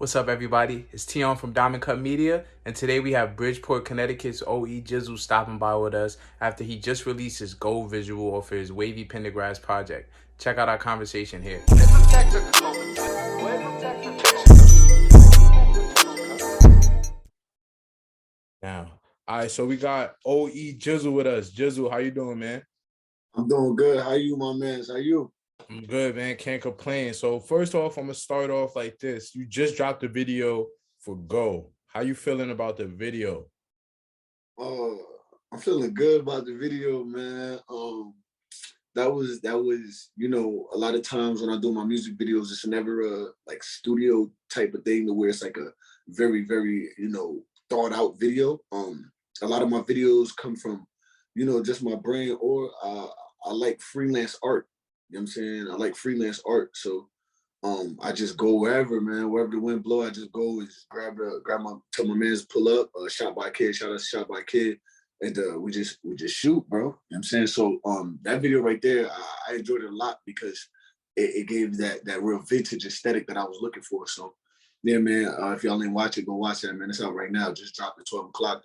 What's up, everybody? It's Tion from Diamond Cut Media, and today we have Bridgeport, Connecticut's OE Jizzle stopping by with us after he just released his gold visual off his WavEy PenDerGrass project. Check out our conversation here. Now, all right, so we got OE Jizzle with us. Jizzle, how you doing, man? I'm doing good. How you, my man? How you? I'm good, man. Can't complain. So first off, I'm gonna start off like this. You just dropped a video for Go. How you feeling about the video? Uh, I'm feeling good about the video, man. That was a lot of times when I do my music videos, it's never a like studio type of thing to where it's like a very, very, thought out video. A lot of my videos come from, just my brain, or I like freelance art. You know what I'm saying? I like freelance art. So I just go wherever, man. Wherever the wind blow, I just go and just tell my man's pull up, shot by kid, shout out to shot by kid. And we just shoot, bro. You know what I'm saying? So that video right there, I enjoyed it a lot because it gave that real vintage aesthetic that I was looking for. So yeah, man, if y'all ain't watch it, go watch it, man. It's out right now. Just dropped at 12 o'clock.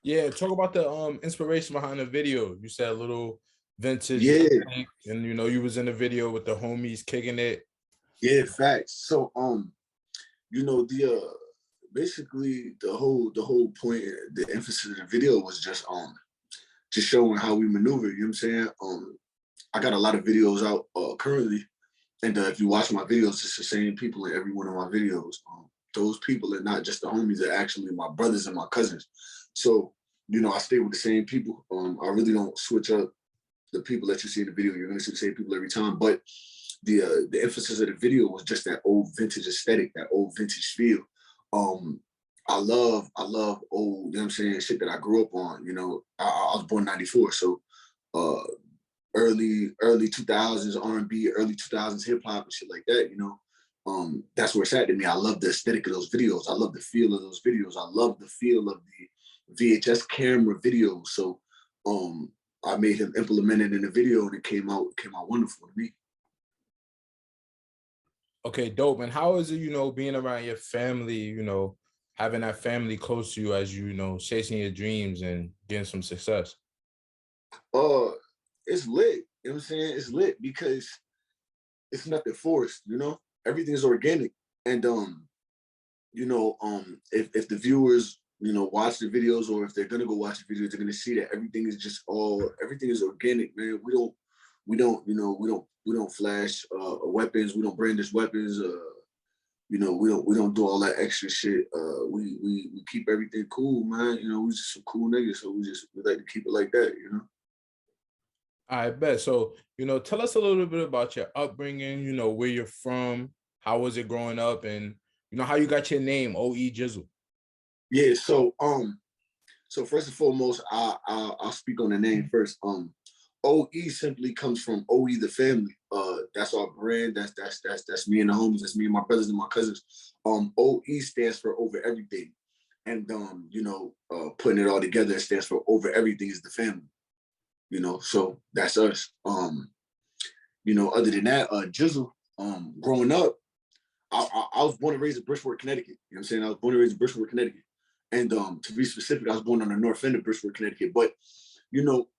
Yeah, talk about the inspiration behind the video. You said a little vintage, Yeah, and you was in the video with the homies kicking it. yeah, facts. So the basically the whole point, the emphasis of the video was just showing how we maneuver. You know what I'm saying? I got a lot of videos out currently, and if you watch my videos, it's the same people in every one of my videos. Those people are not just the homies; they're actually my brothers and my cousins. So I stay with the same people. I really don't switch up the people that you see in the video. You're gonna see the same people every time, but the emphasis of the video was just that old vintage aesthetic, that old vintage feel. Um, I love old, you know what I'm saying, shit that I grew up on. I was born 94, so uh early 2000s R&B, early 2000s hip hop and shit like that, that's where it's at to me. I love the aesthetic of those videos. I love the feel of those videos. I love the feel of the VHS camera videos. So I made him implement it in the video and it came out wonderful to me. Okay, dope. And how is it, being around your family, having that family close to you as chasing your dreams and getting some success? Uh it's lit. You know what I'm saying? It's lit because it's nothing forced, everything's organic. And if the viewers, watch the videos, or if they're gonna go watch the videos, they're gonna see that everything is organic, man. We don't flash weapons, we don't brandish weapons, we don't do all that extra shit. We keep everything cool, man. We just some cool niggas, so we like to keep it like that. I bet. So, tell us a little bit about your upbringing, where you're from, how was it growing up, and how you got your name, OE Jizzle. Yeah, so first and foremost, I'll speak on the name first. OE simply comes from OE the family. That's our brand. That's me and the homies. That's me and my brothers and my cousins. OE stands for over everything, and putting it all together, it stands for over everything is the family. So that's us. Other than that, Jizzle. Growing up, I was born and raised in Bridgeport, Connecticut. You know what I'm saying? I was born and raised in Bridgeport, Connecticut. And to be specific, I was born on the north end of Bridgeport, Connecticut. But you know,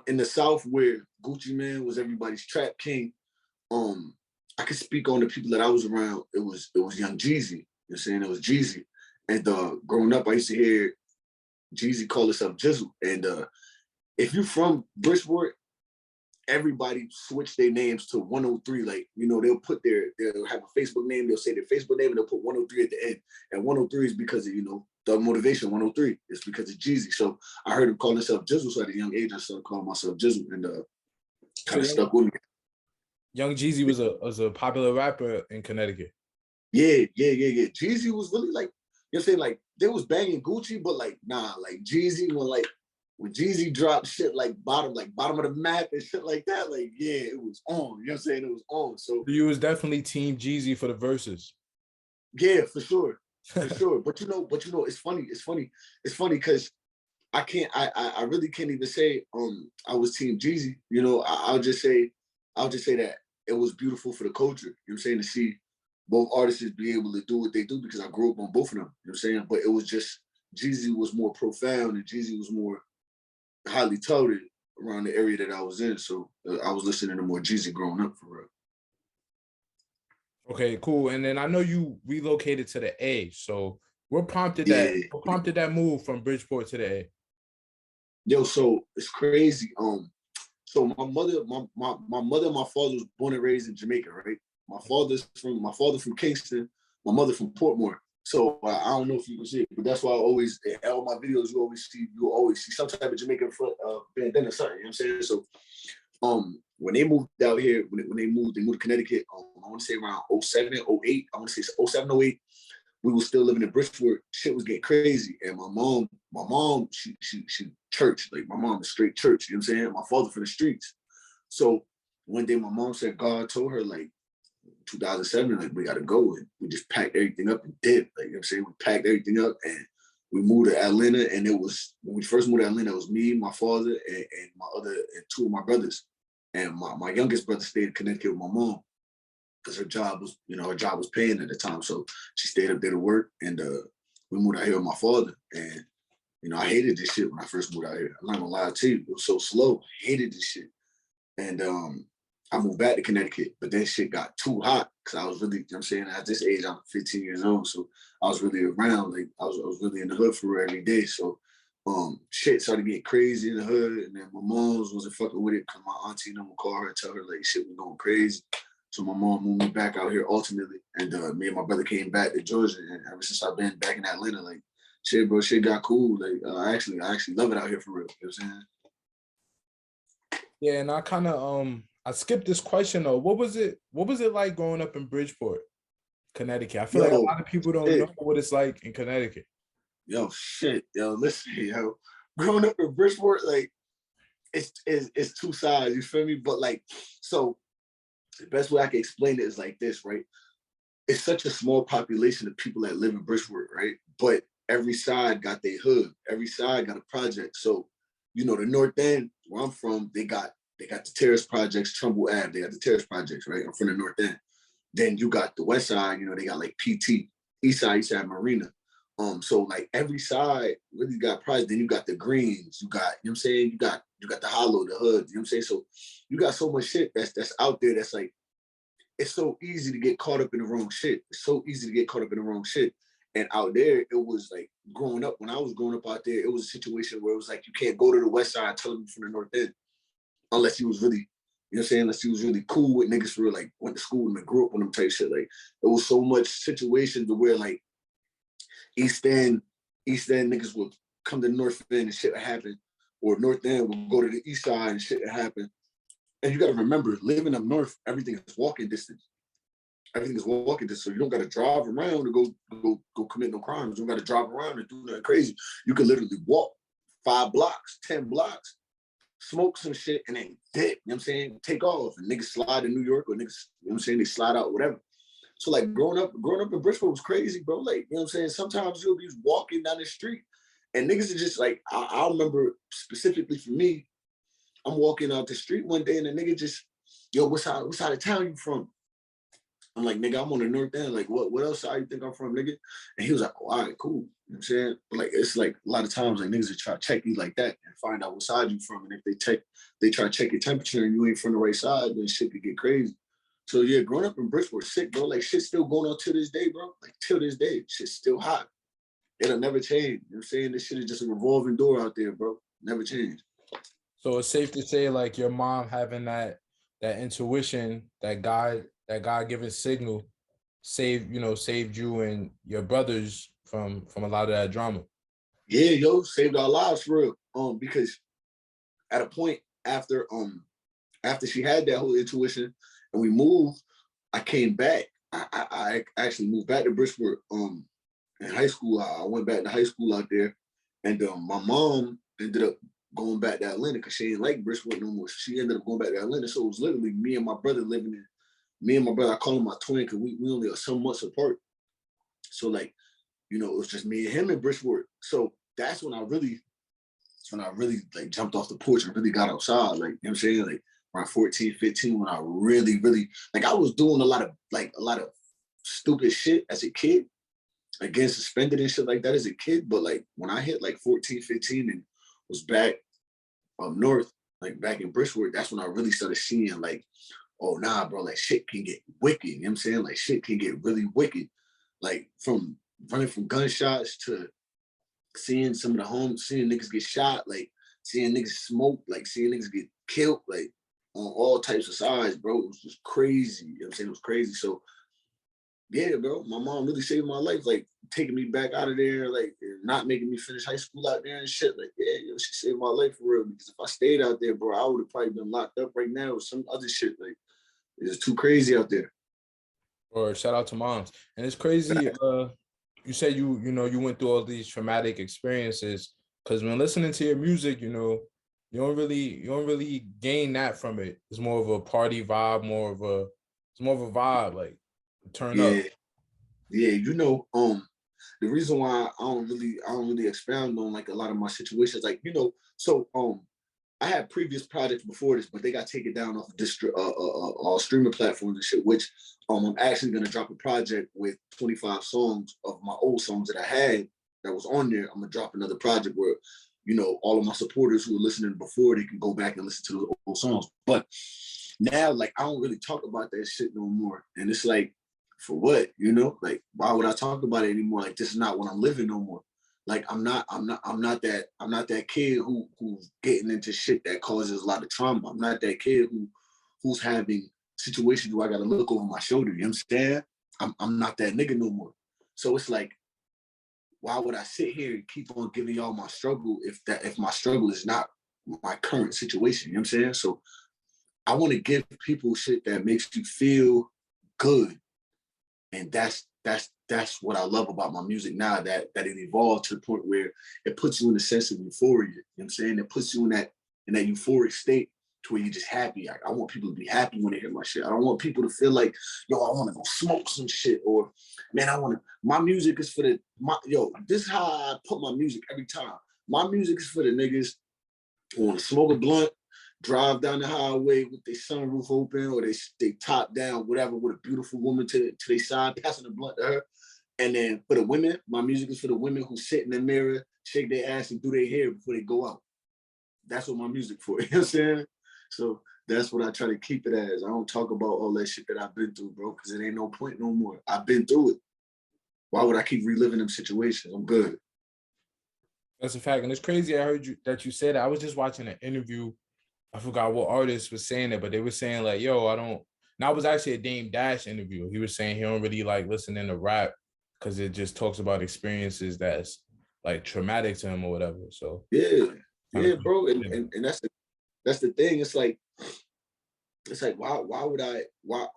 in the South, where Gucci Man was everybody's trap king, I could speak on the people that I was around. It was Young Jeezy. You know what I'm saying? It was Jeezy. And growing up, I used to hear Jeezy call himself Jizzle. And if you're from Bridgeport, everybody switch their names to 103. Like, they'll have a Facebook name, they'll say their Facebook name, and they'll put 103 at the end. And 103 is because of, the motivation. 103 is because of Jeezy. So I heard him call himself Jizzle. So at a young age, I started calling myself Jizzle, and So kind of stuck with me. Young Jeezy was a popular rapper in Connecticut. Yeah. Jeezy was really like, you know what I'm saying? Like, they was banging Gucci, but like, nah, like Jeezy, when Jeezy dropped shit like bottom of the map and shit like that, like, yeah, it was on. You know what I'm saying? It was on. So You was definitely Team Jeezy for the verses. yeah, for sure. For sure. But it's funny. It's funny because I really can't even say I was Team Jeezy. I'll just say that it was beautiful for the culture. You know what I'm saying? To see both artists be able to do what they do because I grew up on both of them. You know what I'm saying? But it was just Jeezy was more profound and Jeezy was more highly touted around the area that I was in. So I was listening to more Jeezy growing up for real. Okay, cool. And then I know you relocated to the A. So what prompted that? Yeah. What prompted that move from Bridgeport to the A? Yo, so it's crazy. So my mother and my father was born and raised in Jamaica, right? My father from Kingston, my mother from Portmore. So I don't know if you can see it, but that's why I always in all my videos you always see some type of Jamaican bandana or something. You know what I'm saying? So when they moved out here, when they moved to Connecticut, I want to say around '07, '08. I want to say '07, '08. We were still living in Bridgeport. Shit was getting crazy, and my mom, she church. Like my mom is straight church. You know what I'm saying? My father from the streets. So one day my mom said God told her like 2007, like we gotta go, and we just packed everything up and did. Like you know what I'm saying, we packed everything up and we moved to Atlanta. And it was when we first moved to Atlanta, it was me, my father, and my other and two of my brothers. And my youngest brother stayed in Connecticut with my mom because her job was paying at the time. So she stayed up there to work, and we moved out here with my father. And I hated this shit when I first moved out here. I'm not gonna lie to you, it was so slow. I hated this shit. And I moved back to Connecticut, but that shit got too hot because I was really, you know what I'm saying, at this age, I'm 15 years old. So I was really around, like I was really in the hood for her every day. So shit started getting crazy in the hood, and then my mom's wasn't fucking with it because my auntie and them would call her and tell her like shit was going crazy. So my mom moved me back out here ultimately, and me and my brother came back to Georgia, and ever since I've been back in Atlanta, like shit, bro, shit got cool. Like I actually love it out here for real. You know what I'm saying? Yeah, and I kind of I skipped this question though. What was it? What was it like growing up in Bridgeport, Connecticut? I feel like a Yo, lot of people don't know shit, what it's like in Connecticut. shit, listen, yo, growing up in Bridgeport, like it's two sides. You feel me? But like, so the best way I can explain it is like this, right? It's such a small population of people that live in Bridgeport, right? But every side got their hood. Every side got a project. So, the North End, where I'm from, they got the Terrace Projects, Trumbull Ave. They got the Terrace Projects, right? I'm from the North End. Then you got the West Side. They got like PT. East Side Marina. So like every side really got projects. Then you got the Greens. You got, you know what I'm saying? You got the Hollow, the Hood. You know what I'm saying? So you got so much shit that's out there that's like, it's so easy to get caught up in the wrong shit. It's so easy to get caught up in the wrong shit. And out there, it was like growing up, when I was growing up out there, it was a situation where it was like, you can't go to the West Side telling me from the North End unless you was really, you know what I'm saying? Unless you was really cool with niggas for real, like went to school and grew up with them type shit. Like it was so much situations where like East End niggas would come to North End and shit would happen. Or North End would go to the East Side and shit would happen. And you gotta remember, living up north, everything is walking distance. Everything is walking distance. So you don't gotta drive around to go commit no crimes. You don't gotta drive around and do nothing crazy. You can literally walk 5 blocks, 10 blocks, smoke some shit, and then dip. You know what I'm saying? Take off. And niggas slide in New York, or niggas, you know what I'm saying, they slide out, whatever. So like growing up in Bridgeport was crazy, bro. Like, you know what I'm saying? Sometimes you'll be walking down the street and niggas are just like, I remember specifically for me, I'm walking out the street one day and the nigga just, yo, what side of town you from? I'm like, nigga, I'm on the North End. Like, what else side you think I'm from, nigga? And he was like, oh, all right, cool. You know what I'm saying? But like, it's like a lot of times like niggas will try to check you like that and find out what side you from. And if they try to check your temperature and you ain't from the right side, then shit could get crazy. So yeah, growing up in Bridgeport, sick, bro. Like shit's still going on to this day, bro. Like till this day, shit's still hot. It'll never change. You know what I'm saying? This shit is just a revolving door out there, bro. Never change. So it's safe to say like your mom having that intuition, that God given signal saved you and your brothers from a lot of that drama. Yeah, yo, saved our lives for real. Because at a point after she had that whole intuition and we moved, I came back. I actually moved back to Bridgeport in high school. I went back to high school out there, and my mom ended up going back to Atlanta because she didn't like Bridgeport no more. She ended up going back to Atlanta. So it was literally me and my brother living in. Me and my brother, I call him my twin because we only are some months apart. So like, it was just me and him in Bridgeport. So that's when I really like jumped off the porch and really got outside. Like, you know what I'm saying? Like around 14, 15, when I really, really, like I was doing a lot of stupid shit as a kid, like getting suspended and shit like that as a kid. But like when I hit like 14, 15 and was back up north, like back in Bridgeport, that's when I really started seeing like, oh nah, bro, like shit can get wicked. You know what I'm saying? Like shit can get really wicked. Like from running from gunshots to seeing some of the homes, seeing niggas get shot, like seeing niggas smoke, like seeing niggas get killed, like on all types of sides, bro. It was just crazy. You know what I'm saying? It was crazy. So yeah, bro, my mom really saved my life, like taking me back out of there, like not making me finish high school out there and shit. Like, yeah, yo, she saved my life for real. Because if I stayed out there, bro, I would have probably been locked up right now with some other shit. Like, it's too crazy out there. Or shout out to moms. And it's crazy. You said you went through all these traumatic experiences, because when listening to your music, you don't really gain that from it. It's more of a party vibe, it's more of a vibe, like turn up. Yeah, yeah, the reason why I don't really expound on like a lot of my situations, like so I had previous projects before this, but they got taken down off of all streaming platforms and shit. Which I'm actually gonna drop a project with 25 songs of my old songs that I had that was on there. I'm gonna drop another project where all of my supporters who were listening before, they can go back and listen to those old songs. But now, like, I don't really talk about that shit no more, and it's like, for what? Like, why would I talk about it anymore? Like, this is not what I'm living no more. Like, I'm not that kid who's getting into shit that causes a lot of trauma. I'm not that kid who's having situations where I gotta look over my shoulder. You know what I'm saying? I'm not that nigga no more. So it's like, why would I sit here and keep on giving y'all my struggle if my struggle is not my current situation? You know what I'm saying? So I want to give people shit that makes you feel good. And that's what I love about my music now, that it evolved to the point where it puts you in a sense of euphoria. You know what I'm saying? It puts you in that euphoric state to where you're just happy. I want people to be happy when they hear my shit. I don't want people to feel like, yo, I want to go smoke some shit, or man, my music is for this is how I put my music every time. My music is for the niggas who want to smoke a blunt, drive down the highway with their sunroof open, or they top down, whatever, with a beautiful woman to their side, passing the blunt to her. And then for the women, my music is for the women who sit in the mirror, shake their ass, and do their hair before they go out. That's what my music for. You know what I'm saying? So that's what I try to keep it as. I don't talk about all that shit that I've been through, bro, because it ain't no point no more. I've been through it. Why would I keep reliving them situations? I'm good. That's a fact. And it's crazy. I heard that you said that. I was just watching an interview. I forgot what artist was saying it, but they were saying like, yo, I don't. Now it was actually a Dame Dash interview. He was saying he don't really like listening to rap because it just talks about experiences that's like traumatic to him or whatever. So yeah, kind yeah, of bro. And that's the thing. It's like why would I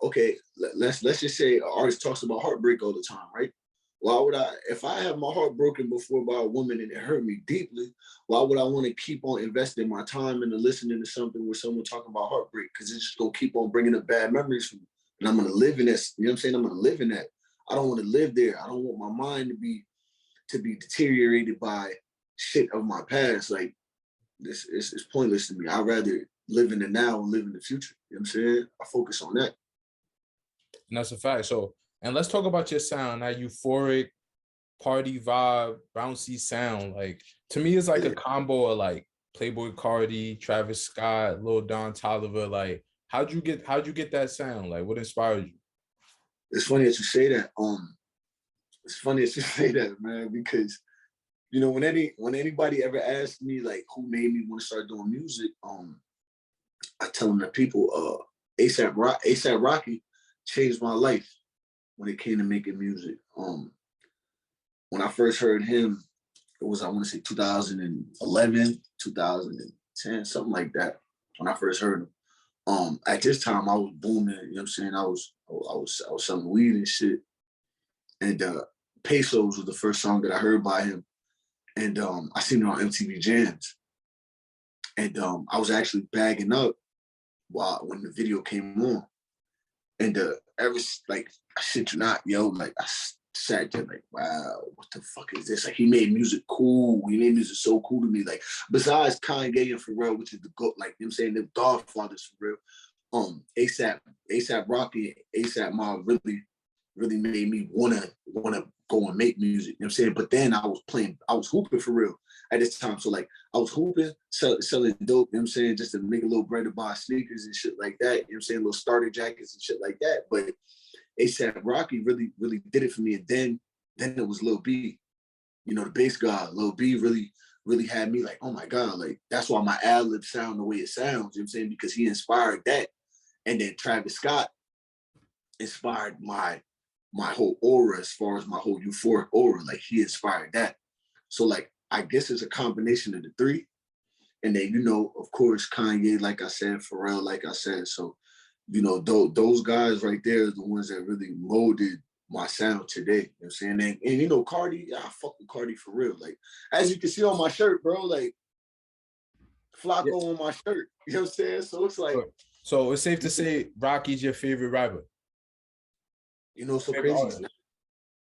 okay, let's just say an artist talks about heartbreak all the time, right? Why would I, if I have my heart broken before by a woman and it hurt me deeply, why would I want to keep on investing my time into listening to something where someone talking about heartbreak? Because it's just gonna keep on bringing up bad memories for me, and I'm gonna live in this. You know what I'm saying? I'm gonna live in that. I don't want to live there. I don't want my mind to be deteriorated by shit of my past. Like, this is pointless to me. I'd rather live in the now and live in the future. You know what I'm saying? I focus on that. And that's a fact. So, and let's talk about your sound, that euphoric, party vibe, bouncy sound. Like, to me, it's like a combo of like Playboy Cardi, Travis Scott, Lil Don Toliver. Like, how'd you get that sound? Like, what inspired you? It's funny that you say that. It's funny that you say that, man, because when anybody ever asks me like who made me want to start doing music, I tell them that people, ASAP Rocky changed my life when it came to making music. When I first heard him, it was, I want to say 2011, 2010, something like that. When I first heard him, at this time I was booming. You know what I'm saying? I was selling weed and shit, and Pesos was the first song that I heard by him, and I seen it on MTV Jams, and I was actually bagging up when the video came on, and ever like, I shit you not, yo, like I sat there like, wow, what the fuck is this? Like, he made music cool. He made music so cool to me. Like, besides Kanye and Pharrell, which is the GOAT, like, you know what I'm saying, the godfathers for real. ASAP Rocky, ASAP Mob really really made me wanna go and make music. You know what I'm saying? But then I was hooping for real at this time. So like I was hooping, selling dope, you know what I'm saying, just to make a little bread to buy sneakers and shit like that. You know what I'm saying? Little starter jackets and shit like that. But ASAP Rocky really, really did it for me. And then it was Lil B, you know, the bass guy. Lil B really had me like, oh my God, like that's why my ad lib sound the way it sounds, you know what I'm saying? Because he inspired that. And then Travis Scott inspired my whole aura, as far as my whole euphoric aura. Like he inspired that. So like I guess it's a combination of the three. And then, you know, of course, Kanye, like I said, Pharrell, like I said. So, you know, those guys right there are the ones that really molded my sound today. You know what I'm saying? And you know, Cardi, yeah, I fuck with Cardi for real. Like, as you can see on my shirt, bro, like Yeah. Flacco on my shirt. You know what I'm saying? So it's like, So it's safe to say Rocky's your favorite rapper. you know, so Favorite crazy. artist.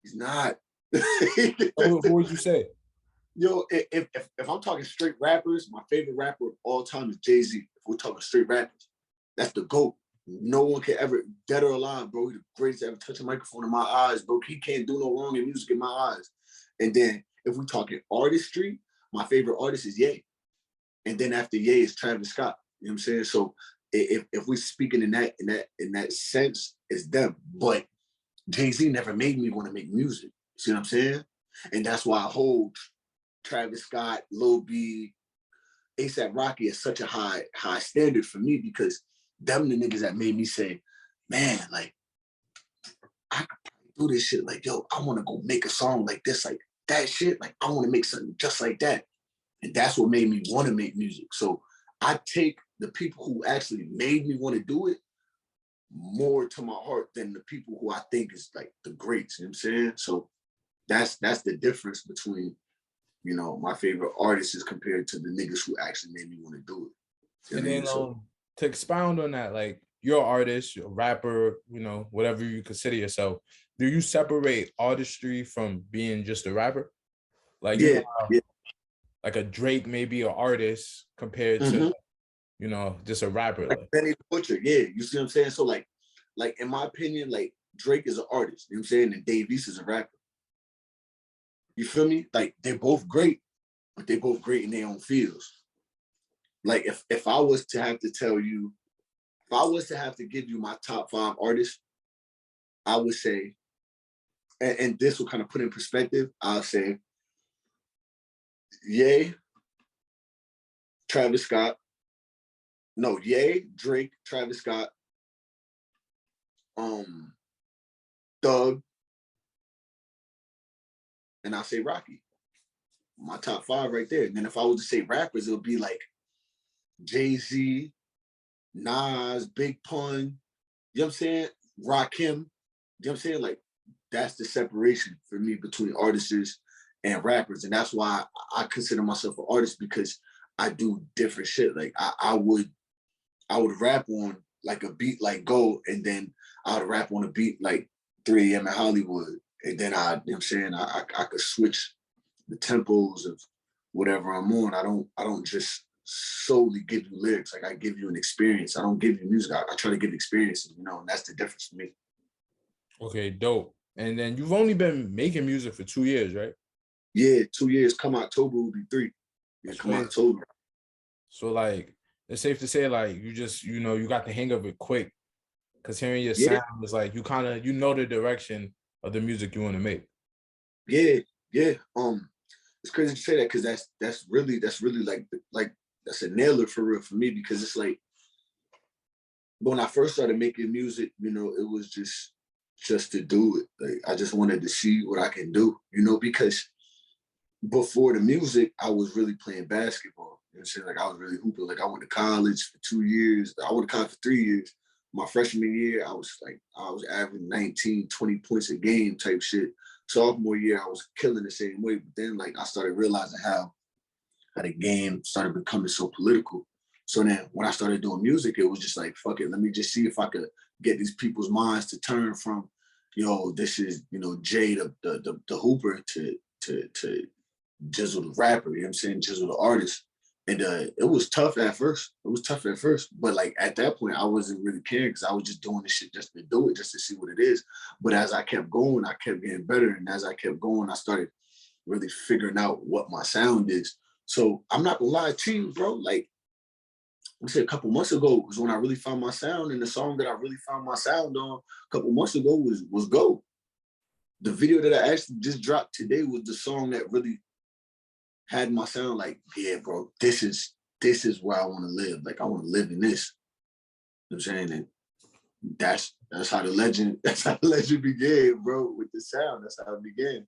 He's not. Who would you say? Yo, if I'm talking straight rappers, my favorite rapper of all time is Jay-Z. If we're talking straight rappers, that's the GOAT. No one can ever, dead or alive, bro, he's the greatest to ever touch a microphone in my eyes, bro. He can't do no wrong in music in my eyes. And then if we're talking artistry, my favorite artist is Ye. And then after Ye is Travis Scott. You know what I'm saying? So if we're speaking in that sense, it's them. But Jay-Z never made me want to make music. See what I'm saying? And that's why I hold Travis Scott, Lil B, ASAP Rocky is such a high standard for me, because them the niggas that made me say, man, like I could do this shit. Like, yo, I want to go make a song like this, like that shit. Like, I want to make something just like that. And that's what made me want to make music. So I take the people who actually made me want to do it more to my heart than the people who I think is like the greats. You know what I'm saying? So that's the difference between, you know, my favorite artists is compared to the niggas who actually made me want to do it. You And know what I mean? then So to expound on that, like you're an artist, you're a rapper, you know, whatever you consider yourself. Do you separate artistry from being just a rapper? Like you yeah, know, yeah. like a Drake may be an artist compared to, you know, just a rapper. Like Like, Benny the Butcher, yeah. You see what I'm saying? So like in my opinion, like Drake is an artist, you know what I'm saying? And Dave East is a rapper. You feel me? Like they're both great, but they're both great in their own fields. Like if I was to have to tell you, if I was to have to give you my top 5 artists, I would say, and this will kind of put in perspective, I'll say Ye, Travis Scott. No, Ye, Drake, Travis Scott, Thug, and I'll say Rocky. My top 5 right there. And then if I was to say rappers, it would be like Jay-Z, Nas, Big Pun, you know what I'm saying? Rakim, you know what I'm saying? Like that's the separation for me between artists and rappers. And that's why I consider myself an artist, because I do different shit. Like I would rap on like a beat like Go, and then I would rap on a beat like 3 a.m. in Hollywood. And then you know what I'm saying, I could switch the tempos of whatever I'm on. I don't just solely give you lyrics. Like I give you an experience. I don't give you music. I try to give experiences, you know, and that's the difference for me. okay, dope. And then you've only been making music for 2 years, right? Yeah, 2 years. Come October will be 3. Yeah, That's come crazy. October. So like it's safe to say like you just, you know, you got the hang of it quick, because hearing your Yeah, sound is like you kind of, you know, the direction of the music you want to make. yeah, yeah. It's crazy to say that, because that's really like that's a nailer for real for me, because it's like when I first started making music, you know, it was just to do it. Like I just wanted to see what I can do, you know, because before the music, I was really playing basketball. You know what I'm saying? Like I was really hooping. Like I went to college for 2 years. I went to college for 3 years. My freshman year, I was averaging 19, 20 points a game type shit. Sophomore year, I was killing the same way. But then like I started realizing how the game started becoming so political. So then when I started doing music, it was just like, fuck it, let me just see if I could get these people's minds to turn from, you know, this is, you know, Jay the hooper to Jizzle the rapper, you know what I'm saying? Jizzle the artist. And it was tough at first. It was tough at first. But like at that point, I wasn't really caring because I was just doing this shit just to do it, just to see what it is. But as I kept going, I kept getting better. And as I kept going, I started really figuring out what my sound is. So I'm not gonna lie to you, bro. Like we said a couple months ago was when I really found my sound. And the song that I really found my sound on a couple months ago was Go. The video that I actually just dropped today was the song that really had my sound like, yeah, bro, this is where I want to live. Like I want to live in this. You know what I'm saying? And that's how the legend, that's how the legend began, bro, with the sound. That's how it began.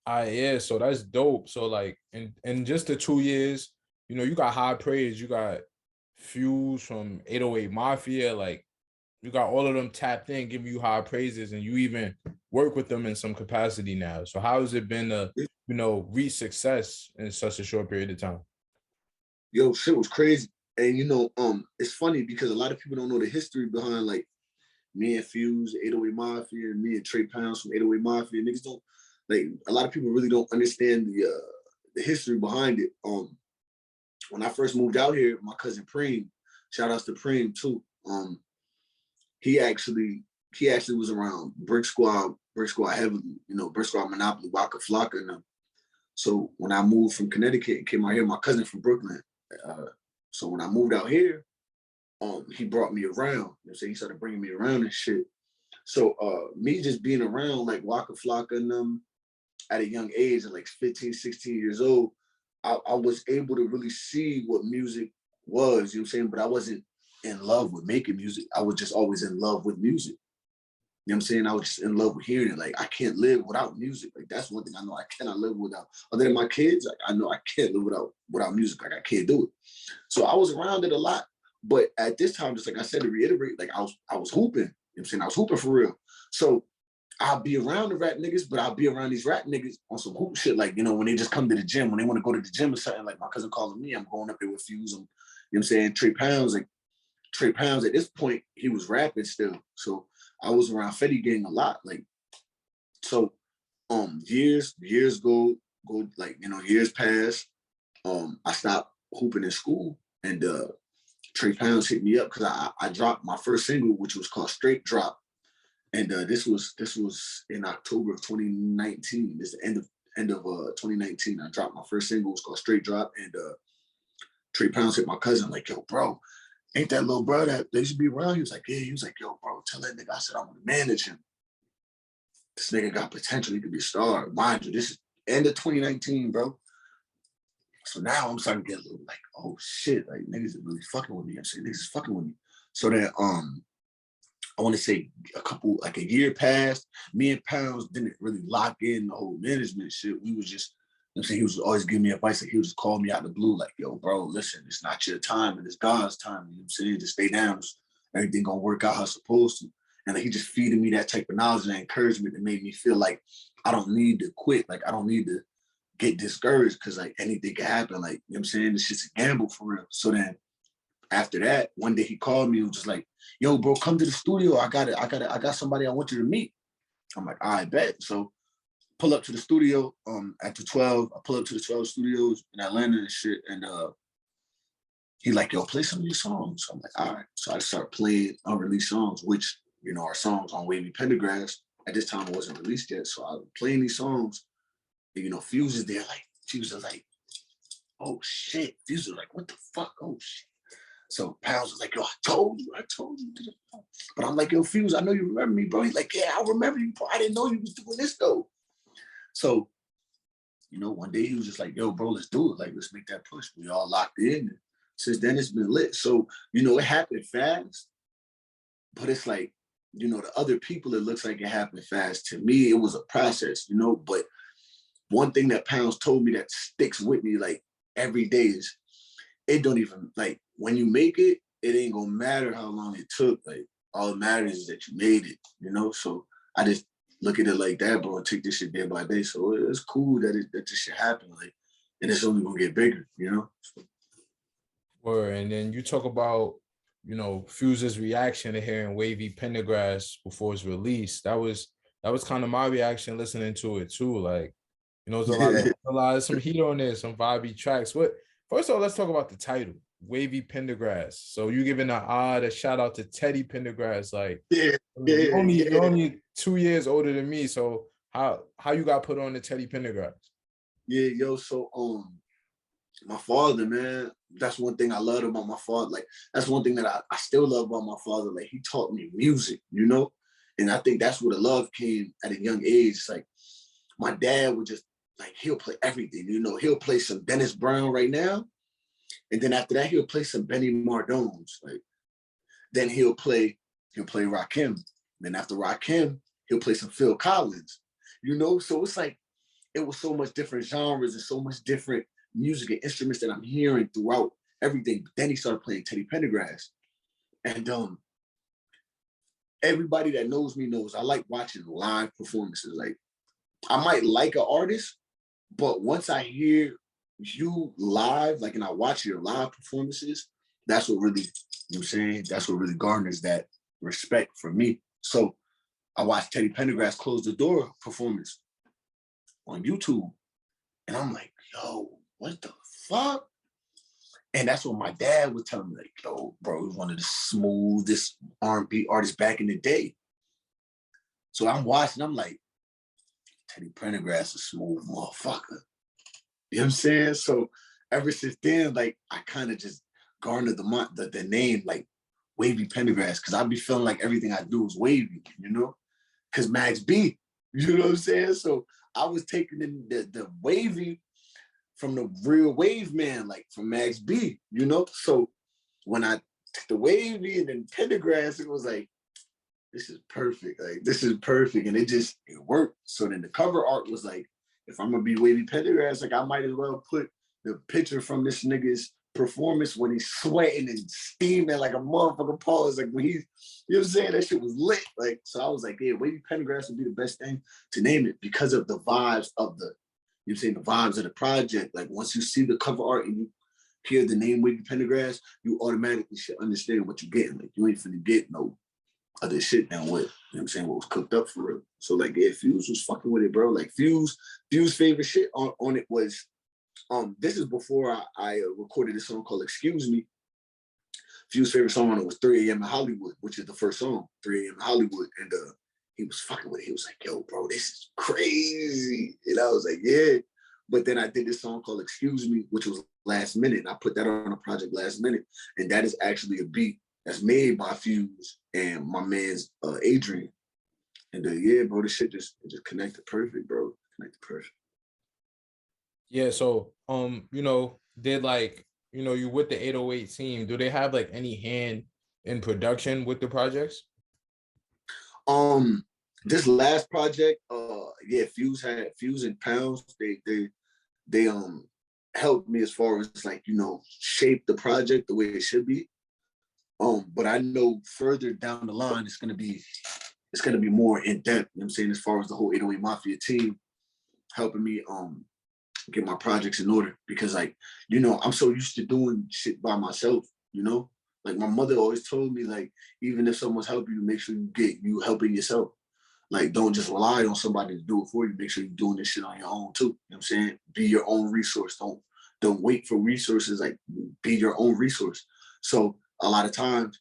Yeah, so that's dope. So like in just the 2 years, you know, you got high praise, you got Fuse from 808 Mafia, like you got all of them tapped in, giving you high praises, and you even work with them in some capacity now. So how has it been to, you know, reach success in such a short period of time? Yo, shit was crazy. And you know, it's funny because a lot of people don't know the history behind like me and Fuse, 808 Mafia, and me and Trey Pounds from 808 Mafia. Niggas don't like a lot of people really don't understand the history behind it. When I first moved out here, my cousin Preem, shout outs to Preem too. He actually was around Brick Squad heavily, you know, Brick Squad Monopoly, Waka Flocka and them. So when I moved from Connecticut and came out here, my cousin from Brooklyn. So when I moved out here, he brought me around. You know what I'm saying? He started bringing me around and shit. So me just being around like Waka Flocka and them at a young age, at like 15, 16 years old, I was able to really see what music was, you know what I'm saying? But I wasn't in love with making music. I was just always in love with music. You know what I'm saying? I was just in love with hearing it. Like I can't live without music. Like that's one thing I know I cannot live without. Other than my kids, like I know I can't live without music. Like I can't do it. So I was around it a lot. But at this time, just like I said, to reiterate, like I was hooping. You know what I'm saying? I was hooping for real. So I'll be around the rap niggas, but I'll be around these rap niggas on some hoop shit. Like, you know, when they just come to the gym, when they want to go to the gym or something, like my cousin calling me, I'm going up there with Fuse. You know what I'm saying? Trey Pounds at this point, he was rapping still. So I was around Fetty Gang a lot. Like, so years like, you know, years pass. I stopped hooping in school and Trey Pounds hit me up because I dropped my first single, which was called Straight Drop. And this was in October of 2019. This is the end of 2019. I dropped my first single. It was called Straight Drop. And Trey Pounds hit my cousin like, yo, bro, ain't that little bro that they should be around? He was like, yeah. He was like, yo, bro, tell that nigga I said I'm gonna manage him. This nigga got potential. He could be a star. Mind you, this is end of 2019, bro. So now I'm starting to get a little like, oh shit, like niggas are really fucking with me. I'm saying niggas is fucking with me. So then I want to say like a year passed. Me and Pounds didn't really lock in the whole management shit. We was just, you know what I'm saying, he was always giving me advice. Like he was just calling me out of the blue, like, yo, bro, listen, it's not your time and it's God's time. You know what I'm saying? Just stay down. Everything gonna work out how it's supposed to. And like, he just feeding me that type of knowledge and encouragement that made me feel like I don't need to quit. Like I don't need to get discouraged because like anything can happen. Like, you know what I'm saying? It's just a gamble for real. So then after that, one day he called me and was just like, yo, bro, come to the studio. I got somebody I want you to meet. I'm like, I bet. So pull up to the studio at the 12. I pull up to the 12 studios in Atlanta and shit. And he like, yo, play some of your songs. So I'm like, all right. So I started playing unreleased songs, which, you know, are songs on WavEy PenDerGrass. At this time, it wasn't released yet. So I was playing these songs. And, you know, Fuse is there. Like, Fuse is like, oh shit. Fuse is like, what the fuck? Oh shit. So Pounds was like, yo, I told you. But I'm like, yo, Fuse, I know you remember me, bro. He's like, yeah, I remember you, bro. I didn't know you was doing this, though. So, you know, one day he was just like, yo, bro, let's do it. Like, let's make that push. We all locked in. Since then, it's been lit. So, you know, it happened fast. But it's like, you know, to other people, it looks like it happened fast. To me, it was a process, you know. But one thing that Pounds told me that sticks with me, like, every day is, it don't even, like, when you make it, it ain't gonna matter how long it took. Like, all that matters is that you made it, you know? So I just look at it like that, bro, and take this shit day by day. So it's cool that this shit happened, like, and it's only gonna get bigger, you know? Word. And then you talk about, you know, Fuse's reaction to hearing WavEy PenDerGrass before it's released. That was kind of my reaction listening to it too. Like, you know, there's a lot of some heat on there, some vibey tracks. First of all, let's talk about the title, WavEy PenDerGrass. So you giving a shout out to Teddy PenDerGrass. Like, Yeah, I mean, yeah, you're yeah, only 2 years older than me. So how you got put on the Teddy PenDerGrass? yeah, yo. So my father, man, that's one thing I loved about my father. Like, that's one thing that I still love about my father. Like, he taught me music, you know? And I think that's where the love came at a young age. It's like, my dad would just, like, he'll play everything, you know? He'll play some Dennis Brown right now. And then after that, he'll play some Benny Mardones. Like, then he'll play Rakim. Then after Rakim, he'll play some Phil Collins, you know? So it's like, it was so much different genres and so much different music and instruments that I'm hearing throughout everything. But then he started playing Teddy Pendergrass. And everybody that knows me knows I like watching live performances. Like, I might like an artist, but once I hear you live, like, and I watch your live performances, that's what really, you know what I'm saying? That's what really garners that respect for me. So I watched Teddy Pendergrass Close the Door performance on YouTube. And I'm like, yo, what the fuck? And that's what my dad was telling me, like, yo, bro, he was one of the smoothest R&B artists back in the day. So I'm watching, I'm like, Teddy Pendergrass is a smooth motherfucker. You know what I'm saying? So ever since then, like, I kind of just garnered the name, like, WavEy PenDerGrass, because I be feeling like everything I do is wavy, you know? Because Max B, you know what I'm saying? So I was taking in the wavy from the real wave man, like from Max B, you know? So when I took the wavy and then PenDerGrass, it was like, this is perfect. Like, this is perfect. And it worked. So then the cover art was like, if I'm gonna be WavEy PenDerGrass, like, I might as well put the picture from this nigga's performance when he's sweating and steaming like a motherfucking pause. Like, when he's, you know what I'm saying? That shit was lit. Like, so I was like, yeah, WavEy PenDerGrass would be the best thing to name it because of the vibes of the, you know what I'm saying, the vibes of the project. Like, once you see the cover art and you hear the name WavEy PenDerGrass, you automatically should understand what you're getting. Like, you ain't finna get no other shit than what, you know what I'm saying, what was cooked up for real. So, like, yeah, Fuse was fucking with it, bro. Like, Fuse favorite shit on it was, this is before I recorded a song called Excuse Me. Fuse's favorite song on it was 3 a.m. in Hollywood, which is the first song, 3 a.m. in Hollywood. And he was fucking with it. He was like, yo, bro, this is crazy. And I was like, yeah. But then I did this song called Excuse Me, which was last minute. And I put that on a project last minute. And that is actually a beat that's made by Fuse and my man's Adrian. And yeah, bro, this shit just connected perfect, bro. Connected perfect. Yeah, so did like you with the 808 team, do they have like any hand in production with the projects? Um, this last project, yeah, Fuse and Pounds. They helped me as far as, like, shape the project the way it should be. But I know further down the line it's gonna be more in depth. You know what I'm saying, as far as the whole 808 Mafia team helping me get my projects in order, because, like, I'm so used to doing shit by myself. Like, my mother always told me, like, even if someone's helping you, make sure you helping yourself. Like, don't just rely on somebody to do it for you. Make sure you're doing this shit on your own too. You know what I'm saying? Be your own resource. Don't wait for resources. Like, be your own resource. So a lot of times,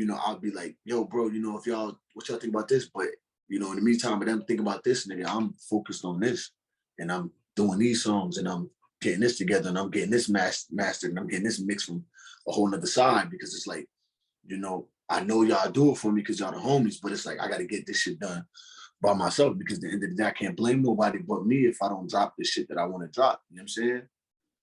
I'll be like, yo, bro, if what y'all think about this? But, in the meantime, but them think about this, nigga, I'm focused on this, and I'm doing these songs, and I'm getting this together, and I'm getting this mastered, and I'm getting this mixed from a whole nother side, because it's like, I know y'all do it for me because y'all the homies, but it's like, I got to get this shit done by myself, because at the end of the day, I can't blame nobody but me if I don't drop the shit that I want to drop. You know what I'm saying?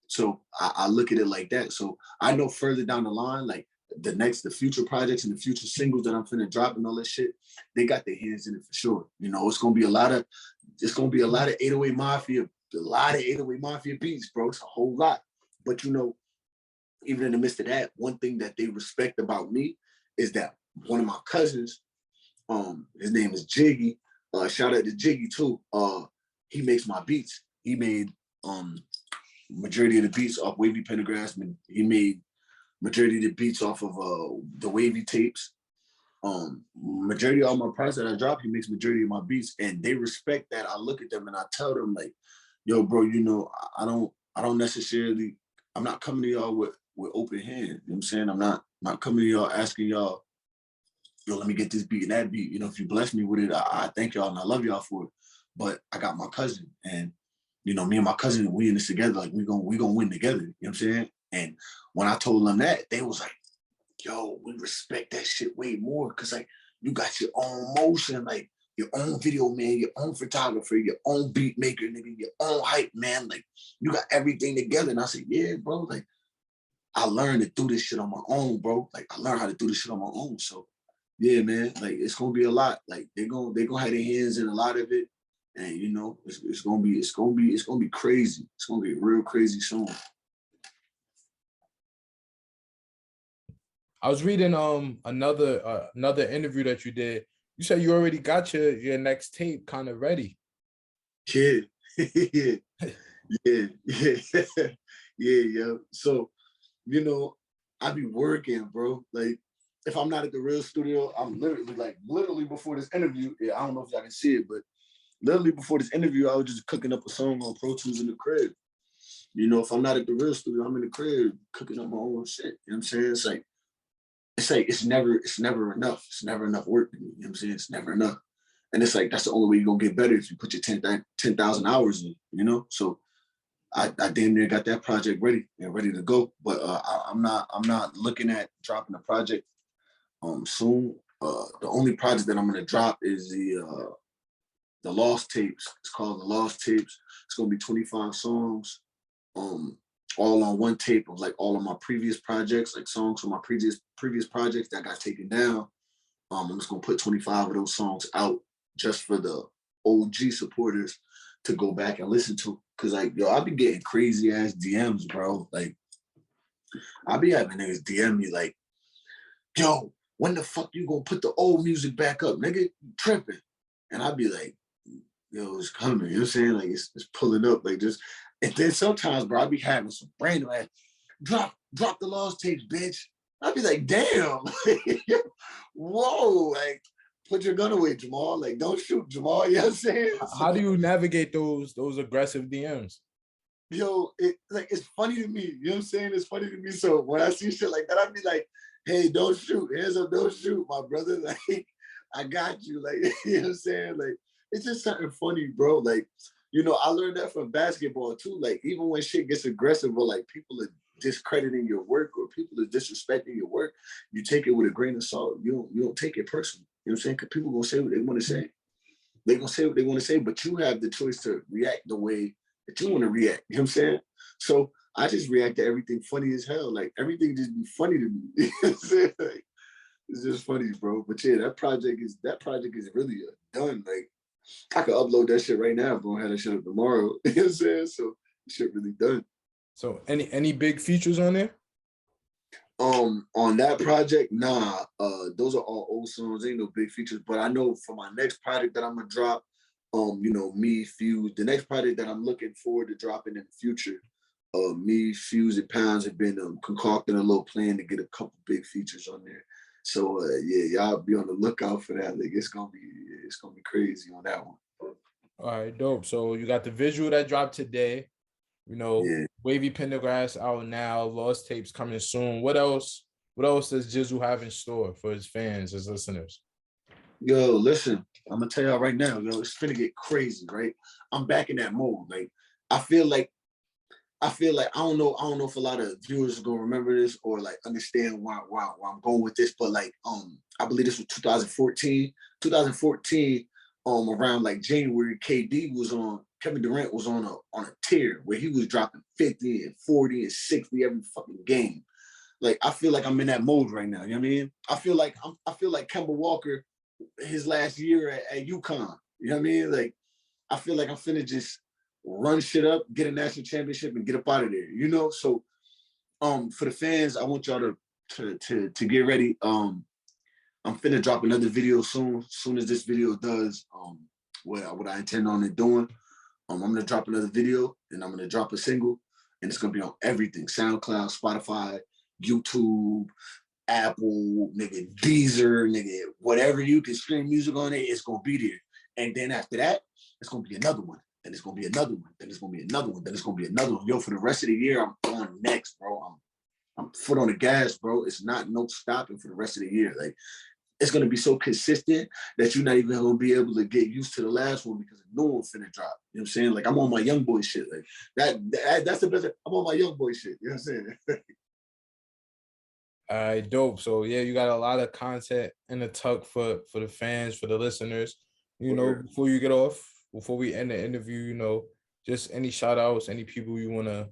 So I look at it like that. So I know further down the line, like, the future projects and the future singles that I'm finna drop and all that shit, they got their hands in it for sure. It's gonna be a lot of 808 Mafia, a lot of 808 Mafia beats, bro. It's a whole lot. But even in the midst of that, one thing that they respect about me is that one of my cousins, his name is Jiggy. Shout out to Jiggy too. He makes my beats. He made majority of the beats off WavEy PenDerGrass. He made majority of the beats off of the WavEy tapes. Majority of all my projects that I drop, he makes majority of my beats, and they respect that. I look at them and I tell them, like, yo, bro, I don't necessarily I'm not coming to y'all with open hand. You know what I'm saying? I'm not coming to y'all asking y'all, yo, let me get this beat and that beat. You know, if you bless me with it, I thank y'all and I love y'all for it. But I got my cousin, and you know, me and my cousin, we in this together. Like we gonna win together. You know what I'm saying? And when I told them that, they was like, yo, we respect that shit way more because like you got your own motion, like your own video man, your own photographer, your own beat maker, nigga, your own hype man. Like you got everything together. And I said, yeah, bro. Like I learned to do this shit on my own, bro. Like I learned how to do this shit on my own. So yeah, man, like it's gonna be a lot. Like they're gonna have their hands in a lot of it. And you know, it's gonna be crazy. It's gonna be a real crazy song. I was reading another interview that you did. You said you already got your next tape kind of ready. Yeah, yeah, yeah, yeah, yeah, yo. So, you know, I be working, bro. Like, if I'm not at the real studio, I'm literally before this interview. Yeah, I don't know if y'all can see it, but literally before this interview, I was just cooking up a song on Pro Tools in the crib. You know, if I'm not at the real studio, I'm in the crib cooking up my own shit. You know what I'm saying? It's never enough. It's never enough work to me. You know what I'm saying? It's never enough. And it's like, that's the only way you're gonna get better if you put your 10,000 hours in, you know? So I damn near got that project ready and ready to go. But I'm not looking at dropping a project soon. The only project that I'm gonna drop is the Lost Tapes. It's called the Lost Tapes. It's gonna be 25 songs, all on one tape of like all of my previous projects, like songs from my previous projects that got taken down. I'm just gonna put 25 of those songs out just for the OG supporters to go back and listen to. Cause like, yo, I be getting crazy ass DMs, bro. Like, I be having niggas DM me like, yo, when the fuck you gonna put the old music back up, nigga? You tripping. And I be like, yo, it's coming. You know what I'm saying? Like, it's pulling up, like just. And then sometimes, bro, I be having some random ass, drop the Lost Tapes, bitch. I'd be like, damn, whoa, like, put your gun away, Jamal. Like, don't shoot, Jamal. You know what I'm saying? How do you navigate those aggressive DMs? Yo, it's funny to me. You know what I'm saying? It's funny to me. So when I see shit like that, I'd be like, hey, don't shoot. Hands up, don't shoot, my brother. Like, I got you. Like, you know what I'm saying? Like, it's just something funny, bro. Like, you know, I learned that from basketball too. Like, even when shit gets aggressive or like people are discrediting your work or people are disrespecting your work, you take it with a grain of salt. You don't take it personally. You know what I'm saying? Because people gonna say what they want to say. They're gonna say what they want to say, but you have the choice to react the way that you want to react. You know what I'm saying? So I just react to everything funny as hell. Like everything just be funny to me. You know what I'm saying? Like, it's just funny, bro. But yeah, that project is really done. Like I could upload that shit right now, bro. Have that shit up tomorrow. You know what I'm saying? So shit really done. So any big features on there? On that project, nah. Those are all old songs. Ain't no big features. But I know for my next project that I'm gonna drop, you know, me, Fuse, the next project that I'm looking forward to dropping in the future, me, Fuse, and Pounds have been concocting a little plan to get a couple big features on there. So yeah, y'all be on the lookout for that. Like it's gonna be crazy on that one. All right, dope. So you got the visual that dropped today. You know, Yeah. WavEy PenDerGrass out now. Lost Tapes coming soon. What else? What else does Jizzle have in store for his fans, his listeners? Yo, listen, I'm gonna tell y'all right now, yo, it's gonna get crazy, right? I'm back in that mode. Like, I feel like I don't know if a lot of viewers are gonna remember this or like understand why I'm going with this, but like I believe this was 2014. 2014, around like January, Kevin Durant was on a tear where he was dropping 50 and 40 and 60 every fucking game. Like I feel like I'm in that mode right now. You know what I mean? I feel like Kemba Walker his last year at UConn. You know what I mean? Like I feel like I'm finna just run shit up, get a national championship, and get up out of there. You know, so for the fans, I want y'all to get ready. I'm finna drop another video soon. Soon as this video does, what I intend on it doing, I'm gonna drop another video and I'm gonna drop a single, and it's gonna be on everything: SoundCloud, Spotify, YouTube, Apple, nigga, Deezer, nigga, whatever you can stream music on it, it's gonna be there. And then after that, it's gonna be another one. then it's gonna be another one, then it's gonna be another one, then it's gonna be another one. Yo, for the rest of the year, I'm going next, bro. I'm foot on the gas, bro. It's not no stopping for the rest of the year. Like, it's gonna be so consistent that you're not even gonna be able to get used to the last one because a new one finna drop. You know what I'm saying? Like, I'm on my young boy shit. Like that's the best. I'm on my young boy shit. You know what I'm saying? All right, dope. So yeah, you got a lot of content in the tuck for the fans, for the listeners. You know, Word. before you get off, before we end the interview, you know, just any shout outs, any people you wanna,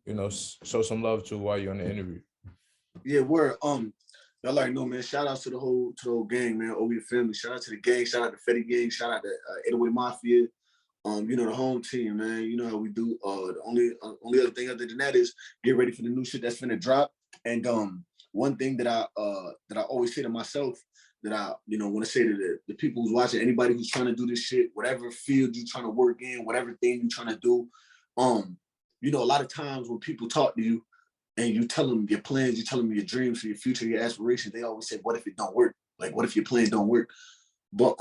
you know, show some love to while you're on the interview. Yeah, word. Y'all already know, man. Shout out to the whole gang, man. OE family. Shout out to the gang. Shout out to Fetty Gang. Shout out to 808 Mafia. You know, the home team, man. You know how we do. The only other thing other than that is get ready for the new shit that's finna drop. And one thing that I always say to myself, that I want to say to the people who's watching, anybody who's trying to do this shit, whatever field you're trying to work in, whatever thing you're trying to do, a lot of times when people talk to you and you tell them your plans, you tell them your dreams for your future, your aspirations, they always say, what if it don't work? Like, what if your plans don't work? But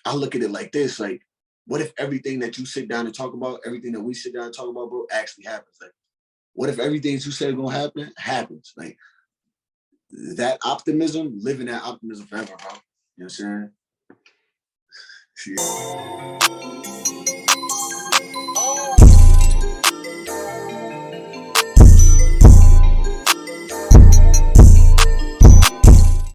I look at it like this, like, what if everything that you sit down and talk about, everything that we sit down and talk about, bro, actually happens? Like, what if everything you said gonna happen happens? Like, that optimism, living that optimism forever, bro. You know what I'm saying? Yeah.